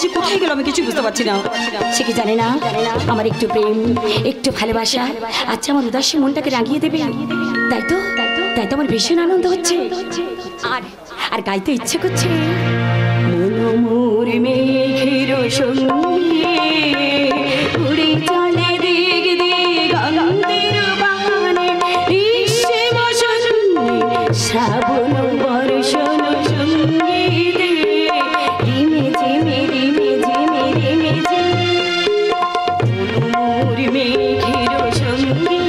যে কোথায় গেল আমি কিছু বুঝতে পারছি না। সে কি জানে না আমার একটু প্রেম একটু ভালোবাসা আচ্ছা আমার উদাসী মনটাকে রাঙিয়ে দেবে, তাই তো আমার ভীষণ আনন্দ হচ্ছে আর আর গাইতে ইচ্ছে করছে। মোর মেঘের সঙ্গে উড়ে চলে দিক দিগন্তের বাগানে গ্রীষ্মে বসন্তে শ্রাবণ বর্ষণ সঙ্গীতে রিমে ঝিমে রিমে ঝিমে রিমে ঝিমে মোর মেঘের সঙ্গে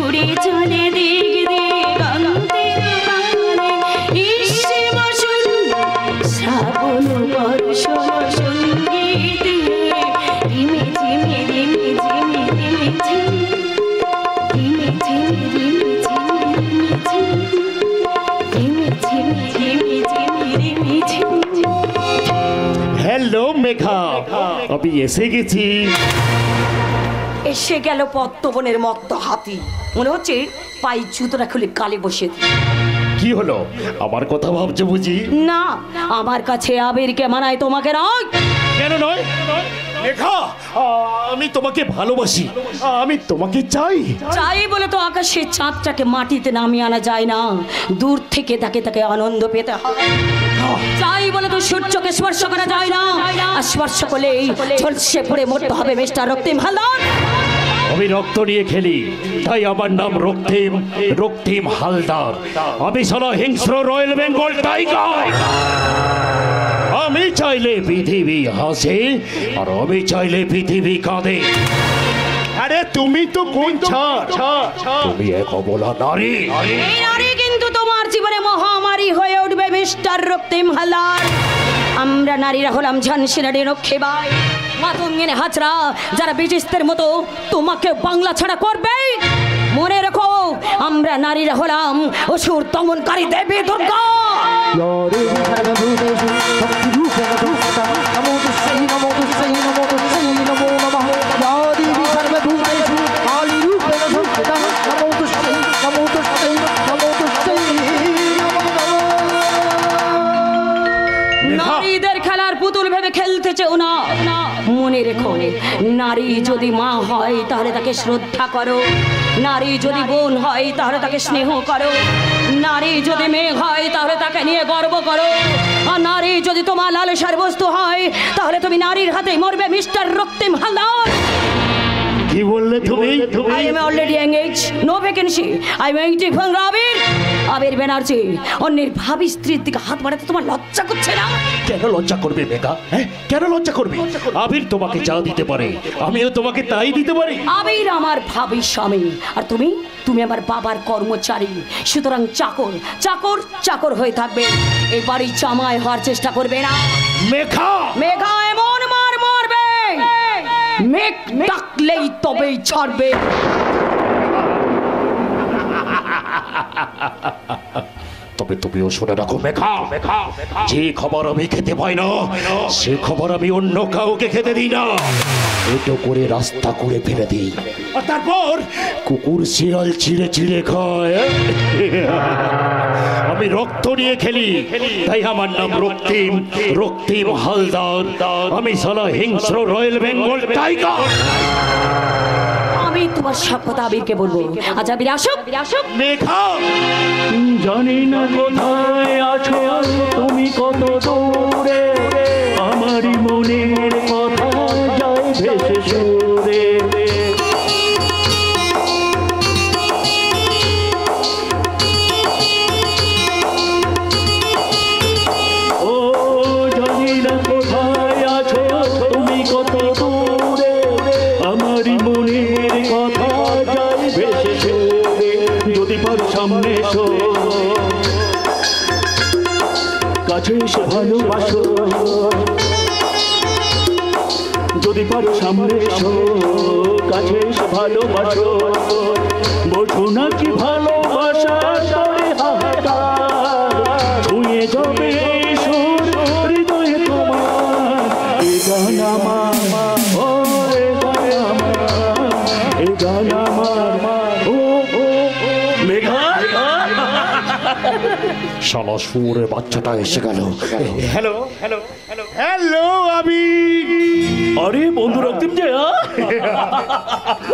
উড়ে চলে দিক দিগন্তের বাগানে গ্রীষ্মে বসন্তে শ্রাবণ বর্ষণ সঙ্গীতে রিমে ঝিমে রিমে ঝিমে রিমে ঝিমে রিমে ঝিমে রিমে ঝিমে রিমে ঝিমে। হ্যালো মেঘা, আমি এসে গেছি। এসে গেল পদ্মবনের মত্ত হাতি, মনে হচ্ছে পাই জুতোটা খুলে কালে বসে। কি হলো, আমার কথা ভাবছো বুঝি? না, আমার কাছে আবিরকে মানায়, তোমাকে নয়। কেন নয়? মেঘা, আমি তোমাকে ভালোবাসি, আমি তোমাকে চাই বলে তো আকাশের চাঁদটাকে মাটিতে নামিয়ে আনা যায় না, দূর থেকে তাকে আনন্দ পেতে হয়। চাই বলে তো সূর্যকে স্পর্শ করা যায় না, আর স্পর্শ করলেই ঝলসে পড়ে মরতে হবে মিস্টার রক্তিম হালদার। আমি রক্ত নিয়ে খেলি, তাই আমার নাম রক্তিম হালদার। আমি সালা হিংস্র রয়্যাল বেঙ্গল টাইগার। আমি চাইলে পৃথিবী হাসে, আর আমি চাইলে পৃথিবী কাঁদে। আরে তুমি তো কোন তুমি এক অবলা নারী। এই নারী কিন্তু তোমার জীবনে মহামারী হয়ে উঠবে মিস্টার রক্তিম হালদার। আমরা নারীরা হলাম ঝানসি নারী রক্ষীবাই, মাতঙ্গিনী হাজরা, যারা ব্রিটিশদের মতো তোমাকে বাংলা ছাড়া করবে। মনে রেখো, আমরা নারীরা হলাম অসুর দমনকারী দেবী দুর্গা। নারীদের খেলার পুতুল ভেবে খেলতে চেও না। মনে রেখো, নারী যদি মা হয় তাহলে তাকে শ্রদ্ধা করো, নারী যদি বোন হয় তাহলে তাকে স্নেহ করো, নারী যদি মেয়ে হয় তাহলে তাকে নিয়ে গর্ব করো, আর নারী যদি তোমার লালসার বস্তু হয় তাহলে তুমি নারীর হাতে মরবে মিস্টার রক্তিম হালদার। কি বললে তুমি? I am already engaged, no vacancy. I am waiting for আবির ব্যানার্জি। অন্যের ভাবি স্ত্রীর দিকে হাত বাড়াতে তোমার লজ্জা করছে না? কেন লজ্জা করবে মেঘা? কেন লজ্জা করবে? আবির তোমাকে যা দিতে পারে আমিও তোমাকে তাই দিতে পারি। আবির আমার ভাবি স্বামী, আর তুমি আমার বাবার কর্মচারী, সুতরাং চাকর হয়ে থাকবে। এই বাড়ির জামাই হওয়ার চেষ্টা করবে না। মেঘা এমন মারবে, মেঘ ডাকলেই তবেই ছাড়বে। তবে তুমিও শুনে রাখো মেঘা, যে খবর আমি খেতে পাই না সে খবর আমি অন্য কাউকে খেতে দিই না। এটো করে রাস্তা করে ফেলে দিই, আর তারপর কুকুর শিয়াল চিড়ে খায়। আমি রক্ত নিয়ে খেলি, তাই আমার নাম রক্তিম হালদার। আমি সালা হিংস্র রয়্যাল বেঙ্গল টাইগার। আমি তোমার সব কথা আবিরকে বলবো। আচ্ছা আবির আসুক। মেঘা, জানি না কোথায় আছো তুমি, কত দূরে, আমারই মনের কথা যায় ভেসে সুরে। ও জানি না কোথায় আছো তুমি, কত দূরে, আমারই মনের কথা যায় ভেসে সুরে। যদি পার সামনে এসো, কাছে এসে ভালোবাসো, যদি পারো সামনে এসো, কাছে এসে ভালোবাসো। বোঝো না কি ভালোবাসা করে হাহাকার, ছুঁয়ে যাবে সুর হৃদয়ে তোমার। এ গান আমার, ও এ গান আমার, এ গান আমার। ও মেঘা, শালা শুয়োরে বাচ্চাটা এসে গেল। হ্যালো হ্যালো হ্যালো হ্যালো, আমি আরে বন্ধু রক্তিম যে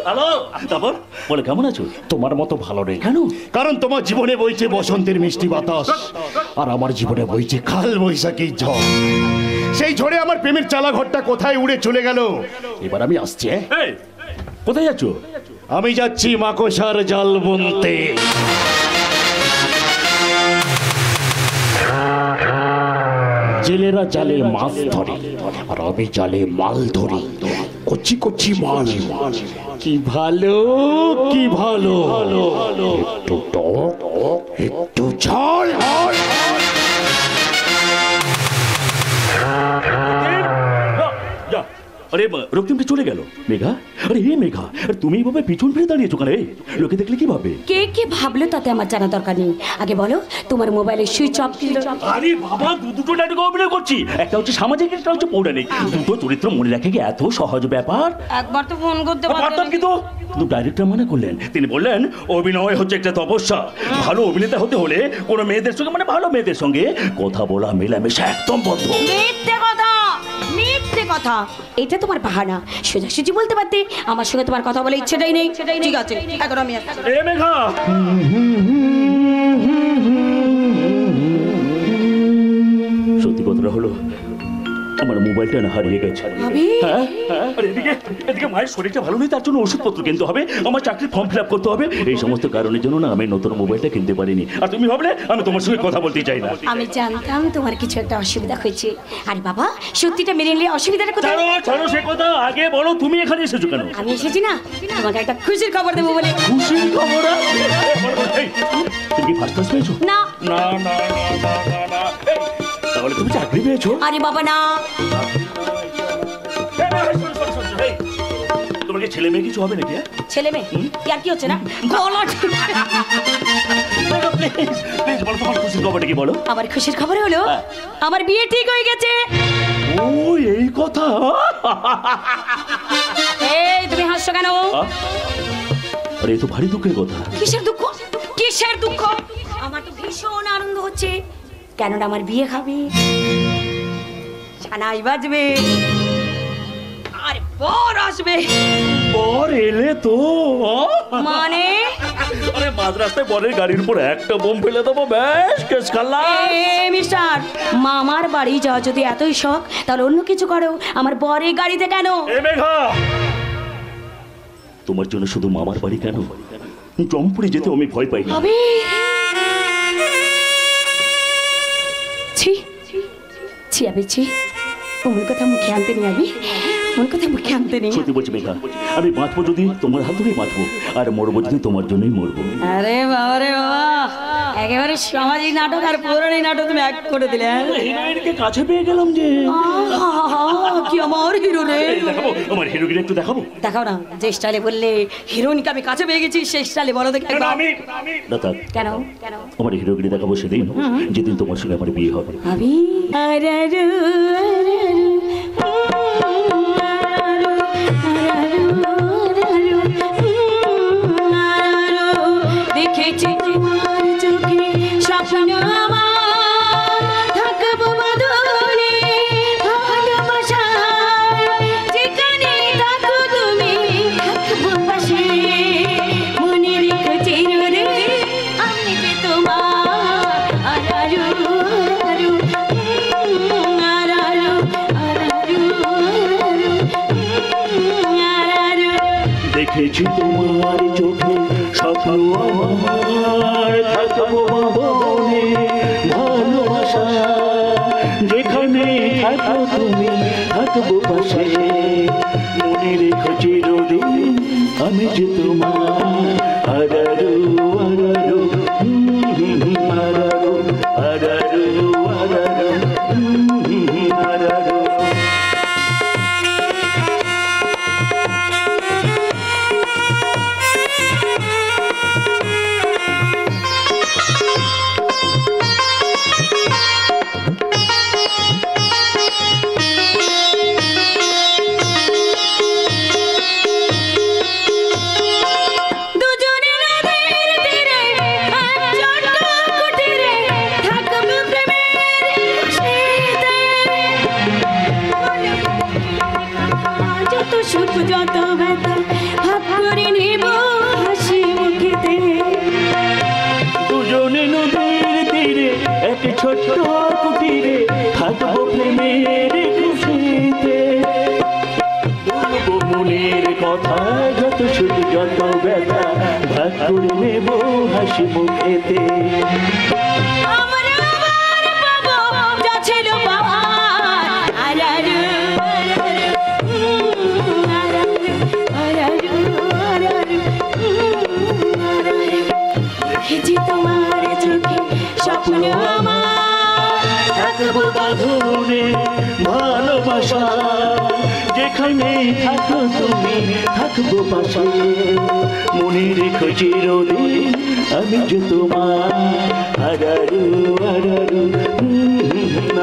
হ্যালো, তারপর বলে কেমন আছো? তোমার মতো ভালো নেই। কেন? কারণ তোমার জীবনে বইছে বসন্তের মিষ্টি বাতাস, আর আমার জীবনে বইছে কাল বৈশাখী ঝড়। সেই ঝড়ে আমার প্রেমের চালা ঘরটা কোথায় উড়ে চলে গেল। এবার আমি আসছি। এই, কোথায় যাচ্ছ? আমি যাচ্ছি মাকড়সার জাল বুনতে। জেলেরা জালে মাছ ধরে, আর আমি জালে মাল ধরি। কচি কচি মাল, কি ভালো কি ভালো, একটু টক একটু ঝাল। আরে রক্তিমটা চলে গেল। মেঘা, আরে হে মেঘা, আরে তুমি এইভাবে পিছন ফিরে দাঁড়িয়েছো কেন? লোকে দেখলে কি ভাবে? কে কে ভাবলো তাতে আমার জানা দরকার নেই। আগে বলো তোমার মোবাইলের সুইচ অফ ছিল। আরে বাবা, দুটো নাটক অভিনয় করছি, একটা হচ্ছে সামাজিক, একটা হচ্ছে পৌরাণিক। দুটো চরিত্র মনে রাখে কি এত সহজ ব্যাপার? একবার তো ফোন করতে পারতাম কিন্তু ডাইরেক্টর মনে করলেন, তিনি বললেন অভিনয় হচ্ছে একটা তপস্যা। ভালো অভিনেতা হতে হলে কোনো মেয়েদের সঙ্গে, মানে ভালো মেয়েদের সঙ্গে কথা বলা, মেলামেশা একদম বন্ধ। মিথ্যে কথা, মিথ্যে কথা। এটা তোমার বাহানা। সোজাসুজি বলতে পারতে আমার সঙ্গে তোমার কথা বলে ইচ্ছেটাই নেই। ঠিক আছে, এখন আমি এ মেঘা, সত্যি কথাটা হলো আমার মোবাইলটা না হারিয়ে গেছে। হ্যাঁ, আর এদিকে মায়ের শরীরটা ভালো নেই, তার জন্য ওষুধপত্র কিনতে হবে, আমার চাকরির ফর্ম ফিল আপ করতে হবে। এই সমস্ত কারণের জন্য না আমি নতুন মোবাইলটা কিনতে পারিনি। আর তুমি ভাবলে আমি তোমার সঙ্গে কথা বলতে চাই না। আমি জানতাম তোমার কিছু একটা অসুবিধা হয়েছে। আরে বাবা, সত্যিটা মেনে নিলে অসুবিধাটা কোথায়? ছাড়ো সে কথা, আগে বলো তুমি এখানে এসেছো কেন? আমি এসেছি না তোমাকে একটা খুশির খবর দেবো বলে। খুশির খবর? তুমি কি ফার্স্ট ক্লাস পেয়েছো? না না না না না, তাহলে তুমি চাকরি পেয়েছো? আরে বাবা না। তোমার কি ছেলে মেয়ে কিছু হবে নাকি? ছেলে মেয়ে আর কি হচ্ছে না? প্লিজ বলো তোমার খুশির খবরটা কি বলো। আমার খুশির খবর হলো আমার বিয়ে ঠিক হয়ে গেছে। ও এই কথা? এই তুমি হাসছো কেন? আরে এ তো ভারী দুঃখের কথা। কিসের দুঃখ? কিসের দুঃখ? আমার তো ভীষণ আনন্দ হচ্ছে, কেননা আমার বিয়ে খাবে, ছানাই বাজবে, আর বর আসবে। বর এলে তো মানে? আরে মাঝ রাস্তায় বরের গাড়ির উপর একটা বোম ফেলে দেবো, ব্যাস কেস খালাস। মিস্টার, মামার বাড়ি যাওয়া যদি এতই শখ, তাহলে অন্য কিছু করো, আমার বরের গাড়িতে কেন? এ মেঘা, তোমার জন্য শুধু মামার বাড়ি কেন, জমপুরে যেতে আমি ভয় পাই না। হবে ছি ছি, আমি ছি, ওমন কথা মুখে আনতে নি, আমি ওমন কথা মুখে আনতে নেই। সত্যি বলছি মেঘা, আমি বাঁচবো যদি তোমার হাত ধরেই বাঁচবো, আর মরবো যদি তোমার জন্যই মরবো। আরে বাবা রে বাবা, একেবারে সামাজিক নাটক আর পৌরাণিক নাটক তুমি এক করে দিলে। হিরোইনকে কাছে পেয়ে গেলাম যে। কি আমার হিরো রে! দেখাবো আমার হিরোইন, একটু দেখাবো। দেখাও না, যে স্টাইলে বললে হিরোইনকে আমি কাছে পেয়ে গেছি, সেই স্টাইলে বলো দেখি একবার। দাদা কেন কেন? আমার হিরোগিরি দেখাবো সেদিন, যেদিন তোমার সঙ্গে আমার বিয়ে হবে। আমি দেখেছি তোমার চোখে স্বপ্ন আমার, থাকবো বদলে ভালোবাসায়, যেখানে থাকো তুমি থাকবো পাশে, মনে রেখো চিরদিন আমি যে তোমার। আরারু আরারু আরারু আরারু আরারু। দেখেছি তোমার চোখে স্বপ্ন আমার, থাকবো বদলে ভালোবাসা, যেখানে থাকো তুমি থাকবো পাশে, মনে রেখো চিরদিন আমি যে তোমার। আরারু আরারু আরারু আরারু আরারু আরারু। দুজনে নদীর তীরে সুখ যত ব্যথা ভাগ করে নেব হাসি মুখেতে। দুজনে নদীর তীরে এক ছোট্ট কুটিরে থাকবো প্রেমের খুশিতে। বলবো মনের কথা যত সুখ যত ব্যথা ভাগ করে নেব হাসি মুখেতে। আমরা আবার পাবো যা ছিল পাওয়ার। আরারু, আরারু, আরারু, আরারু, আরারু, আরারু। দেখেছি তোমার চোখে স্বপ্ন আমার, থাকবো বাঁধনে ভালোবাসা, যেখানে থাকো তুমি থাকবো পাশে। মনে রেখো চিরদিন আমি যে তোমার। আরারু আরারু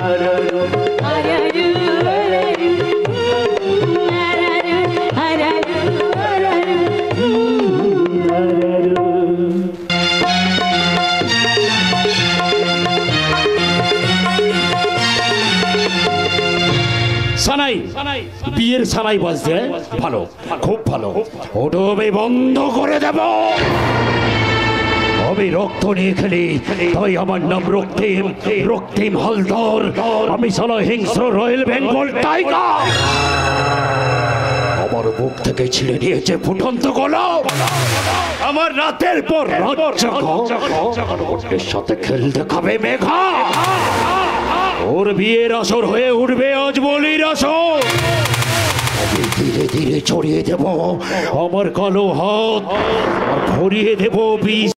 আরারু আরারু, আরারু, আরারু, আরারু, আরারু। আরারু। সানাই বিয়ের সানাই বাজছে। ভালো, খুব ভালো। ওটা আমি বন্ধ করে দেব। আমি রক্ত নিয়ে খেলি, তাই আমার নাম রক্তিম, রক্তিম হালদার। আমি সালা হিংস্র রয়্যাল বেঙ্গল টাইগার। আমার বুক থেকে ছিঁড়ে নিয়েছে ফুটন্ত গোলাপ। আমার রাতের পর রাত ওর সাথে খেলতে খাবে মেঘা। ওর বিয়ের আসর হয়ে উঠবে আজ বলির আসর। আমি ধীরে ধীরে ছড়িয়ে দেব আমার কালো হাত, আর ভরিয়ে দেব বিষ।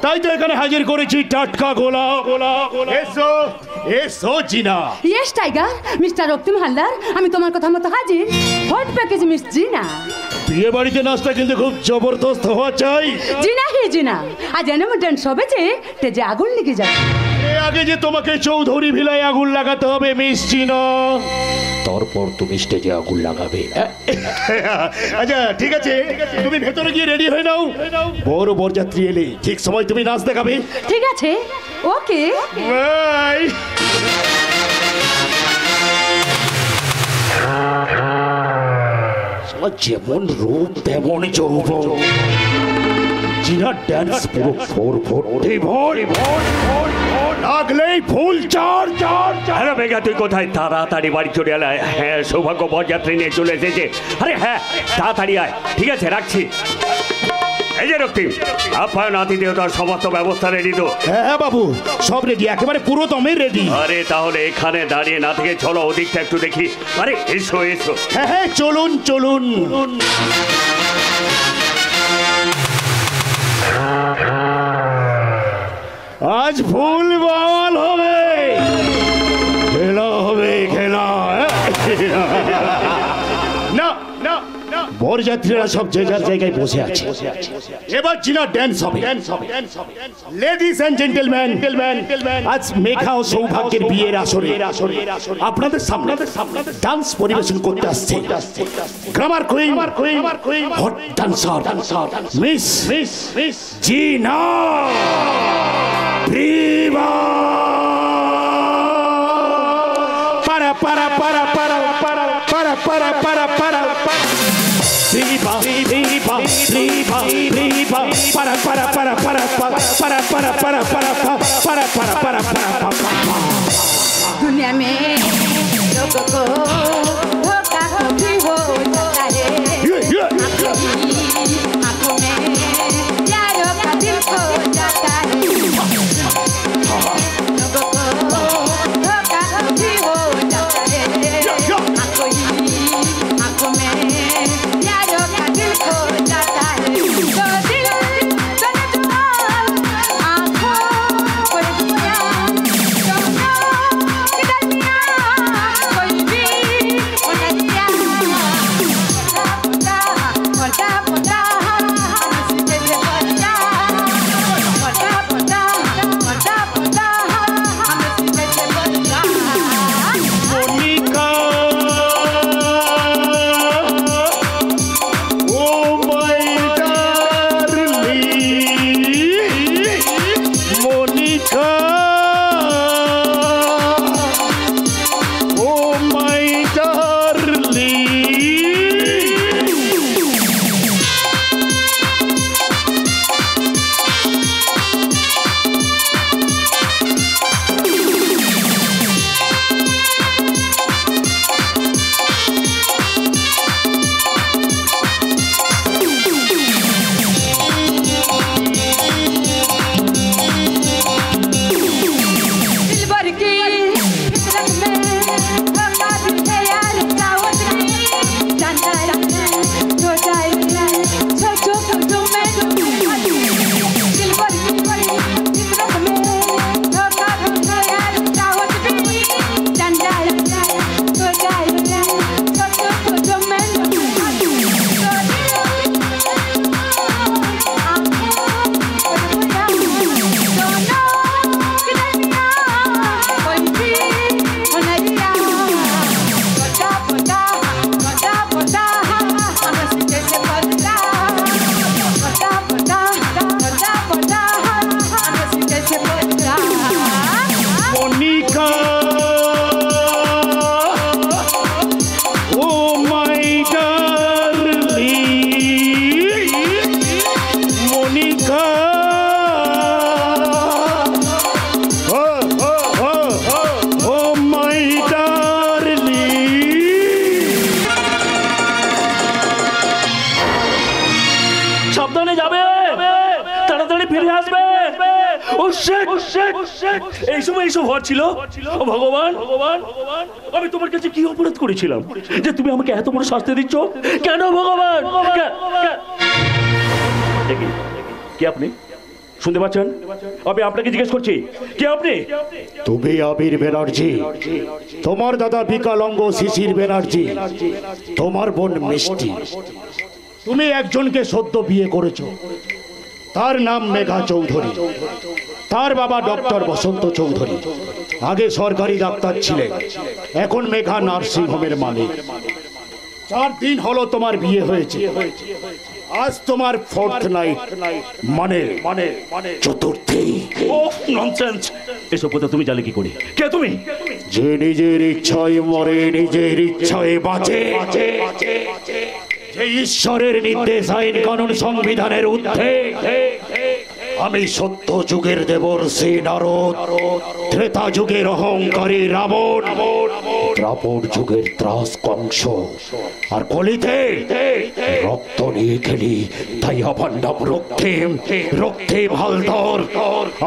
তাই তো এখানে হাজির করেছি টাটকা গোলাপ। এসো এসো জিনা। ইয়েস টাইগার, মিস্টার রক্তিম হালদার, আমি তোমার কথা মতো হাজির। হট প্যাকেজ মিস জিনা। বিয়ে বাড়িতে নাচটা কিন্তু খুব জবরদস্ত হওয়া চাই। জিনা হে জিনা, আজ এনে ডান্স হবে যে তেজে আগুন লেগে যাবে। এর আগে যে তোমাকে চৌধুরী ভিলায় আগুন লাগাতে হবে মিস জিনা, তারপর তুমি স্টেজে আগুন লাগাবে। আচ্ছা ঠিক আছে, তুমি ভেতরে গিয়ে রেডি হয়ে নাও। বড় বরযাত্রী এলে ঠিক সময় তুমি নাচ দেখাবে। ঠিক আছে, ওকে। বাই। যেমন রূপ তেমন যৌবন। জিনা ড্যান্স পুরো ফোর ফোর্টি ভোর লাগলেই ফুল চার চার। আরে মেঘা, তুই কোথায়? তাড়াতাড়ি বাড়ি চলে এলে। হ্যাঁ, সৌভাগ্য বরযাত্রী নিয়ে চলে এসেছে। আরে হ্যাঁ, তাড়াতাড়ি আয়। ঠিক আছে, রাখছি। এই যে রক্তিম, আপ্যায়ন আতিথেয়তার সমস্ত ব্যবস্থা রেডি তো? হ্যাঁ বাবু, সব রেডি, একেবারে পুরো দমে রেডি। আরে তাহলে এখানে দাঁড়িয়ে না থেকে চলো ওদিকটা একটু দেখি। আরে এসো এসো। হ্যাঁ হ্যাঁ, চলুন চলুন। আজ ফুল বল হবে, খেলা হবে খেলা। না না, বরযাত্রীরা সব যে যার জায়গায় বসে আছে। এবার জিনা ড্যান্স হবে। লেডিস এন্ড জেন্টলম্যান, আজ মেঘা ও সৌভাগ্যের বিয়ের আসরে আপনাদের সামনে ডান্স পরিবেশন করতে আসছে grammar queen, hot dancer miss জিনা প্রিভা। para para para para para para para para para Riva, riva, riva, riva, para para para para para para para para para para para para. दुनिया में लोगों को धोखा कभी हो जाता है। आंखों में प्यारों का दिल खो जाता है। लोगों को धोखा कभी हो जाता है। आंखों में प्यारों का दिल खो जाता है। तो दिल आंखों को এই সময় এইসব হওয়ার ছিল? ও ভগবান, আমি তোমার কাছে কি অপরাধ করেছিলাম যে তুমি আমাকে এত বড় শাস্তি দিচ্ছ? কেন ভগবান? কে আপনি? শুনতে পাচ্ছেন? আমি আপনাকে জিজ্ঞেস করছি, কে আপনি? তুমি আবির ব্যানার্জি, তোমার দাদা বিকলাঙ্গ শিশির ব্যানার্জি, তোমার বোন মিষ্টি। তুমি একজনকে সদ্য বিয়ে করেছো, তার নাম মেঘা চৌধুরী। তার বাবা ডক্টর বসন্ত চৌধুরী, আগে সরকারি ডাক্তার ছিলেন, এখন মেঘা নার্সিং হোমের মালিক। 4 দিন হলো তোমার বিয়ে হয়েছে, আজ তোমার 4th নাইট, মানে চতুর্থী। ননসেন্স! এসব কথা তুমি জানলে কি করে? কে তুমি? যে নিজের ইচ্ছায় মরে, নিজের ইচ্ছায় বাঁচে, যে ঈশ্বরের নির্দেশ, আইন কানুন সংবিধানের ঊর্ধ্বে। আমি সত্য যুগের দেবর্ষি নারদ, ত্রেতা যুগের অহংকারী রাবণ, দ্রাপর যুগের ত্রাস কংস, আর কলিতে রক্ত নিয়ে খেলি। তাই আমার নাম রক্তিম হালদার।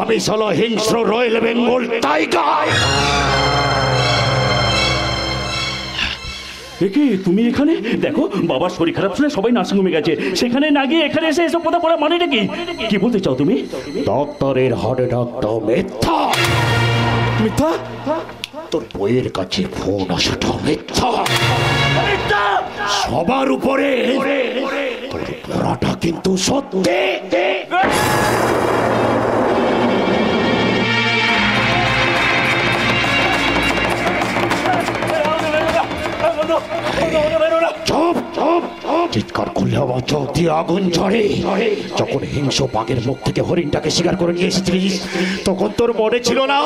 আমি শালা হিংস্র রয়্যাল বেঙ্গল টাইগার। কি তুমি এখানে? দেখো, বাবার শরীর খারাপ ছিল, সবাই নার্সিং হোমে গেছে, সেখানে না গিয়ে এখানে এসে এসব কথা বলা মানেটা কি? কি বলতে চাও তুমি? ডাক্তারের হাড়ে ডাক্তার মিথ্যা। মিথ্যা? তোর বইয়ের কাছে ফোন আসাটা মিথ্যা। সবার উপরে তোর পড়াটা কিন্তু সত্যি। চিৎকার করলে আমার চোখ দিয়ে আগুন ঝরে। যখন হিংস্র বাঘের মুখ থেকে হরিণটাকে শিকার করে নিয়ে এসেছিলিস, তখন তোর মনে ছিল না?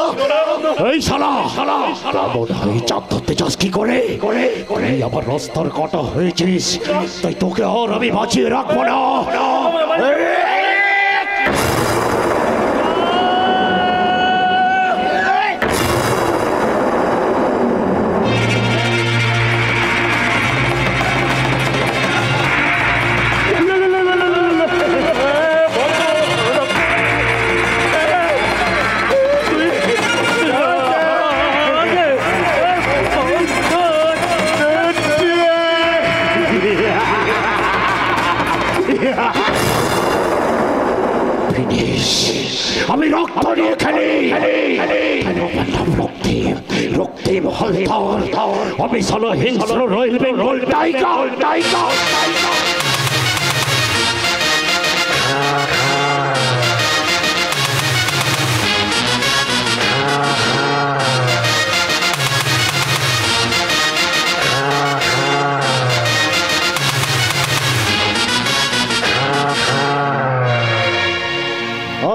এই শালা, ব্রাহ্মণ হয়ে চাঁদ ধরতে চাস কি করে? তুই আবার রাস্তার কাটা হয়েছিস, তাই তোকে আর আমি বাঁচিয়ে রাখবো না। আমি রক্ত নিয়ে খেলি। রক্তিম হালদার। আমি শালা হিংস্র রয়্যাল বেঙ্গল টাইগার।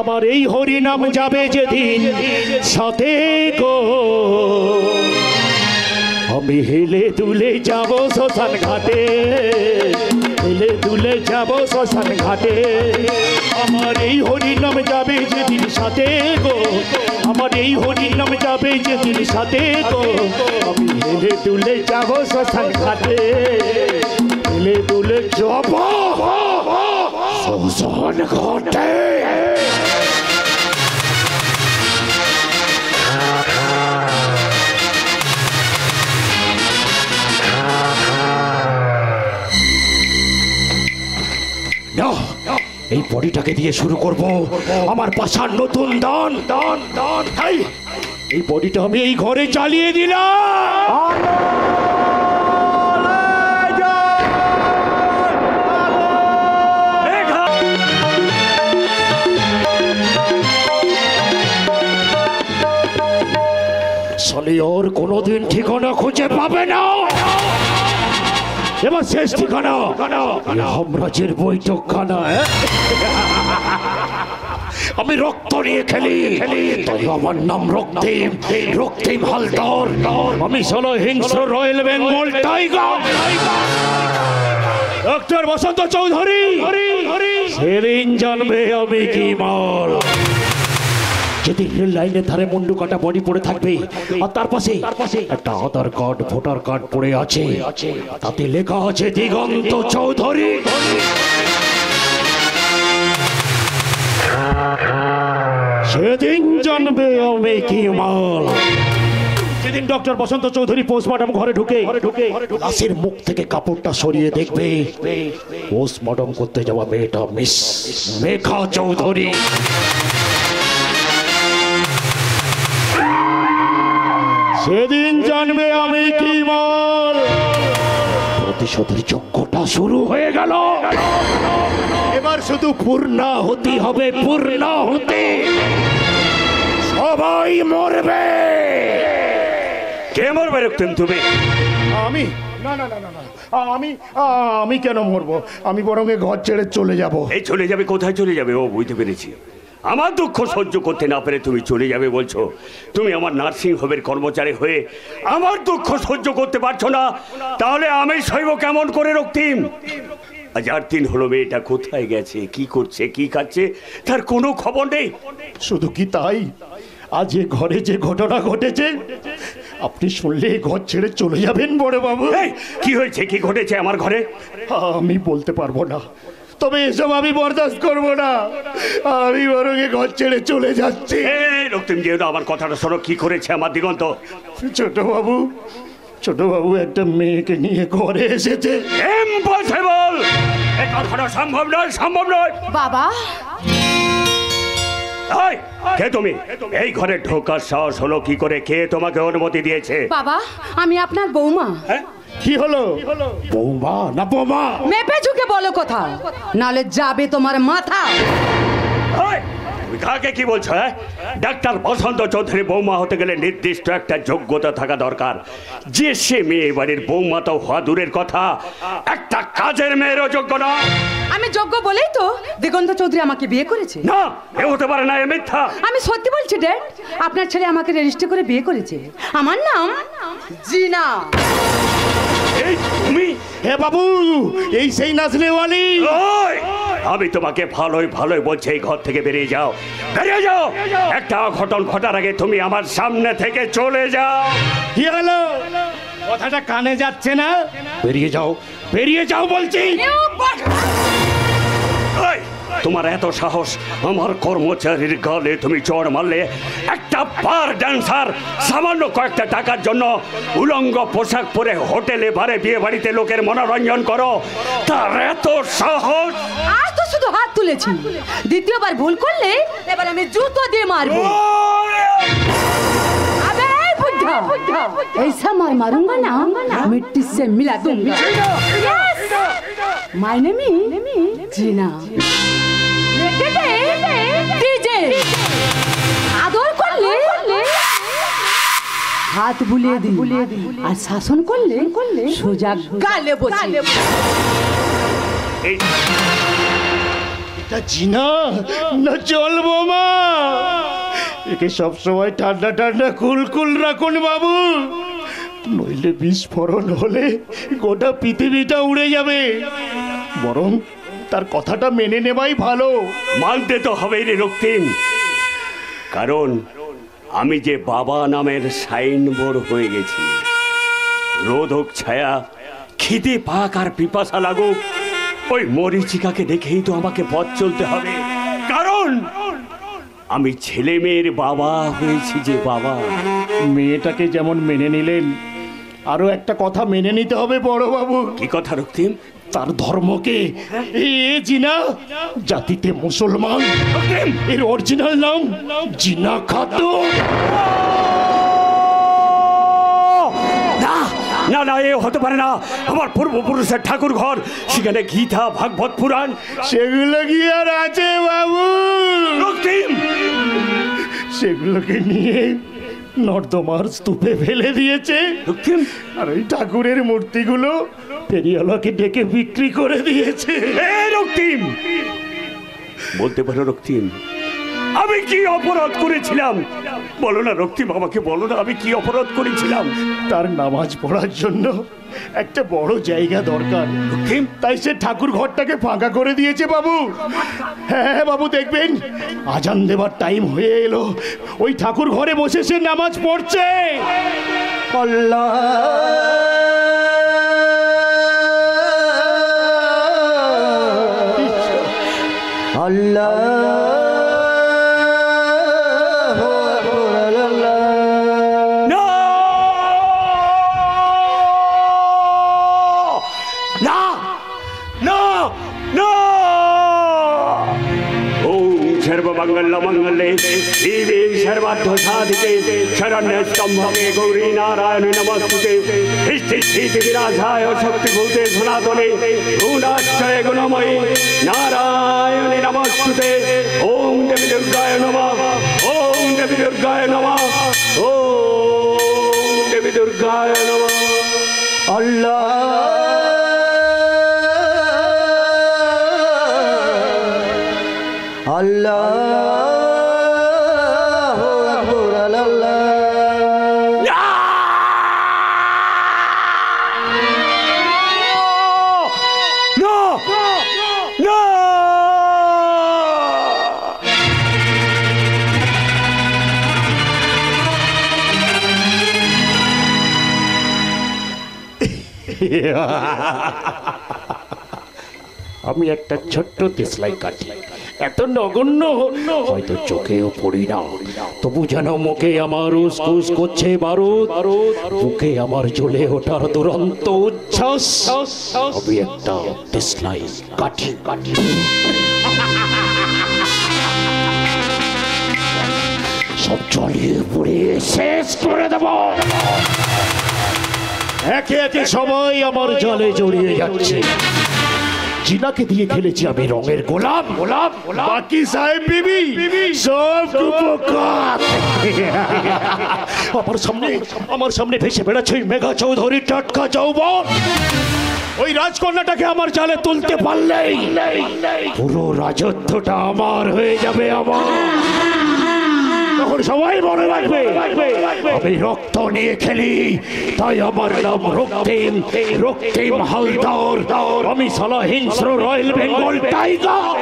আমার এই হরিনাম যাবে যেদিন সাথে গো, আমি হেলে দুলে যাব শ্মশান ঘাটে, হেলে দুলে যাব শ্মশান ঘাটে। আমার এই হরিনাম যাবে যেদিন সাথে গো, আমার এই হরিনাম যাবে যেদিন সাথে গো, আমি হেলে দুলে যাব শ্মশান ঘাটে, হেলে দুলে যাব শ্মশান ঘাটে। এই বডিটাকে দিয়ে শুরু করব আমার পাশার নতুন দান। এই বডিটা আমি এই ঘরে চালিয়ে দিলাম। শালি ওর কোনোদিন ঠিকানা খুঁজে পাবে না। এবার শেষ ঠিকানা হামরাজের বৈঠকখানা। আমি রক্ত নিয়ে খেলি, তাই আমার নাম রক্তিম হালদার। আমি শালা হিংস্র রয়্যাল বেঙ্গল টাইগার। ডক্টর বসন্ত চৌধুরী সেদিন জানবে আমি কি মাল। যেদিন রেল লাইনের ধারে মুন্ডু কাটা বডি পড়ে থাকবে, আর তার পাশে একটা আধার কার্ড, ভোটার কার্ড পড়ে আছে, তাতে লেখা আছে দিগন্ত চৌধুরী। সেদিন জানবে আমি কি মাল। সেদিন ডক্টর বসন্ত চৌধুরী পোস্টমর্টম ঘরে ঢুকে লাশের মুখ থেকে কাপড়টা সরিয়ে দেখবে পোস্টমর্টম করতে যাওয়া মেয়েটা মিস মেঘা চৌধুরী। সেদিন জানবে আমি কি মাল। প্রতিশোধের যজ্ঞটা শুরু হয়ে গেল। এবার শুধু পূর্ণাহুতি হবে, পূর্ণাহুতি। সবাই মরবে। কে মরবে রক্তিম তুমি? আমি না না না না না আমি কেন মরবো? আমি বরং এ ঘর ছেড়ে চলে যাব। এই চলে যাবে? কোথায় চলে যাবে? ও বুঝতে পেরেছি। আমার দুঃখ সহ্য করতে না পেরে তুমি চলে যাবে বলছো। তুমি আমার নার্সিং হোমের কর্মচারী হয়ে আমার দুঃখ সহ্য করতে পারছো না, তাহলে আমি সইব কেমন করে রক্তিম? আজ 8 দিন হলো মেয়েটা কোথায় গেছে, কি করছে, কি খাচ্ছে, তার কোনো খবর নেই। শুধু কি তাই, আজ এ ঘরে যে ঘটনা ঘটেছে আপনি শুনলে ঘর ছেড়ে চলে যাবেন বড় বাবু। এই, কি হয়েছে, কি ঘটেছে আমার ঘরে? আমি বলতে পারবো না, তবে এসব আমি বরদাস্ত করবো না। আমি বরং এ ঘর ছেড়ে চলে যাচ্ছি। এই রক্তিম, যেহেতু আমার কথাটা শোনো, কি করেছে আমার দিগন্ত? ছোট বাবু একটা মেয়েকে নিয়ে ঘরে এসেছে। ইম্পসিবল! এই কথাটা সম্ভব নয়, সম্ভব নয়। বাবা, এই, কে তুমি? এই ঘরে ঢোকার সাহস হলো কি করে? কে তোমাকে অনুমতি দিয়েছে? বাবা, আমি আপনার বৌমা। হ্যাঁ? কি হলো? বৌমা না বোমা? মেপে ঝুঁকে বলো কথা, নালে যাবে তোমার মাথা। এই, তুমি কাকে কি বলছো? হ্যাঁ, ডাক্তার বসন্ত চৌধুরী বৌমা হতে গেলে নির্দিষ্ট একটা যোগ্যতা থাকা দরকার। যে সে মেয়ে বাড়ির বৌমা তো হওয়া দূরের কথা, একটা কাজের মেয়েরও যোগ্য না। আমি যোগ্য বলেই তো দিগন্ত চৌধুরী আমাকে বিয়ে করেছে। না, এ হতে পারে না, এ মিথ্যা। আমি সত্যি বলছি ড্যাড, আপনার ছেলে আমাকে রেজিস্টার করে বিয়ে করেছে। আমার নাম জিনা। এই তুমি? হে বাবু, এই সেই নাচনেওয়ালি। ওই, আমি তোমাকে ভালোই ভালোই বলছি, এই ঘর থেকে বেরিয়ে যাও, বেরিয়ে যাও। একটা অঘটন ঘটার আগে তুমি আমার সামনে থেকে চলে যাও। কি হলো? কথাটা কানে যাচ্ছে না? বেরিয়ে যাও, বেরিয়ে যাও বলছি। এই, তোমার এত সাহস, আমার কর্মচারীর গালে তুমি চড় মারলে? একটা বার ড্যান্সার সামান্য কয়েকটা টাকার জন্য উলঙ্গ পোশাক পরে হোটেলে বারে বিয়ে বাড়িতে লোকের মনোরঞ্জন করো, তার এত সাহস? আজ তো শুধু হাত তুলেছি, দ্বিতীয়বার ভুল করলে এবার আমি জুতো দিয়ে মারবো। अबे बुड्ढा, ऐसा मार मारूंगा ना मिट्टी से मिला दूंगा। My name is Jeena. DJ আদর করলে হাত বুলিয়ে দি, আর শাসন করলে সোজা গালে বসিয়ে। এই, এটা জিনা না জল বোমা? একে সবসময় ঠান্ডা ঠান্ডা কুল কুল রাখুন বাবু, নইলে বিস্ফোরণ হলে গোটা পৃথিবীটা উড়ে যাবে। বরং তার কথাটা মেনে নেওয়াই ভালো। মানতে তো হবেই রে রক্তিম, কারণ আমি যে বাবা নামের সাইনবোর্ড হয়ে গেছি। রোদ হোক ছায়া, খিদে পাক আর পিপাসা লাগুক, ওই মরীচিকাকে দেখেই তো আমাকে পথ চলতে হবে। কারণ আমি ছেলে মেয়ের বাবা হয়েছি যে বাবা। মেয়েটাকে যেমন মেনে নিলেন, আরো একটা কথা মেনে নিতে হবে বড় বাবু। কি কথা রক্তিম? তার ধর্মকে। এ জিনা জাতিতে মুসলমান, এর অরিজিনাল নাম জিনা খাতুন। না না, এ হতে পারে না। আমার পূর্বপুরুষের ঠাকুর ঘর, সেখানে গীতা ভাগবত পুরাণ, সেগুলো কি আর আছে বাবু? রক্তিম, সেগুলোকে নিয়ে নর্দমার স্তূপে ফেলে দিয়েছে। রক্তিম, আর ওই ঠাকুরের মূর্তিগুলো ফেরিওয়ালাকে ডেকে বিক্রি করে দিয়েছে। রক্তিম, বলতে পারো রক্তিম, আমি কি অপরাধ করেছিলাম? বলো না রক্তিম, আমাকে বলো না, আমি কি অপরাধ করেছিলাম? তার নামাজ পড়ার জন্য একটা বড় জায়গা দরকার, তাই সে ঠাকুর ঘরটাকে ফাঁকা করে দিয়েছে বাবু। হ্যাঁ বাবু, দেখবেন আজান দেবার টাইম হয়ে এলো, ওই ঠাকুর ঘরে বসে সে নামাজ পড়ছে। আল্লাহ আল্লাহ सर्वमंगलमंगले शिवे सर्वार्थ साधिके शरण्य स्तंभके गौरी नारायणी नमस्ते स्थिति विराजाय शक्तिभूते सनातने गुणाश्रय गुणमयी नारायणी नमस्ते ओम देवी दुर्गाय नमः ओम देवी दुर्गाय नमः ओम देवी दुर्गाय नमः अल्लाह अल्लाह अकबर अल्लाह No! No! আমি একটা ছোট্ট দেশলাই কাটি, এত নগণ্য হয়তো চোখেও পড়ি না, তবু যেন মুখে আমার উসকুস করছে বারুদ, মুখে আমার জ্বলে ওঠার দুরন্ত উচ্ছ্বাস। আমি একটা দেশলাই কাঠি সব জ্বলিয়ে পুড়িয়ে শেষ করে দেব। একে একে সবাই আমার জলে জড়িয়ে যাচ্ছে। জিনাকে দিয়ে খেলেছি আমি রঙের গোলাপ, বাকি সাহেব বিবি সব কুপকার। আমার সামনে ভেসে বেড়াচ্ছে ওই মেঘা চৌধুরীর টাটকা যৌবন। ওই রাজকন্যাটাকে আমার জালে তুলতে পারলেই পুরো রাজত্বটা আমার হয়ে যাবে। আমার তখন সবাই মনে রাখবে আমি রক্ত নিয়ে খেলি, তাই আমার নাম রক্তিম হালদার। আমি সালা হিংস্র রয়্যাল বেঙ্গল টাইগার।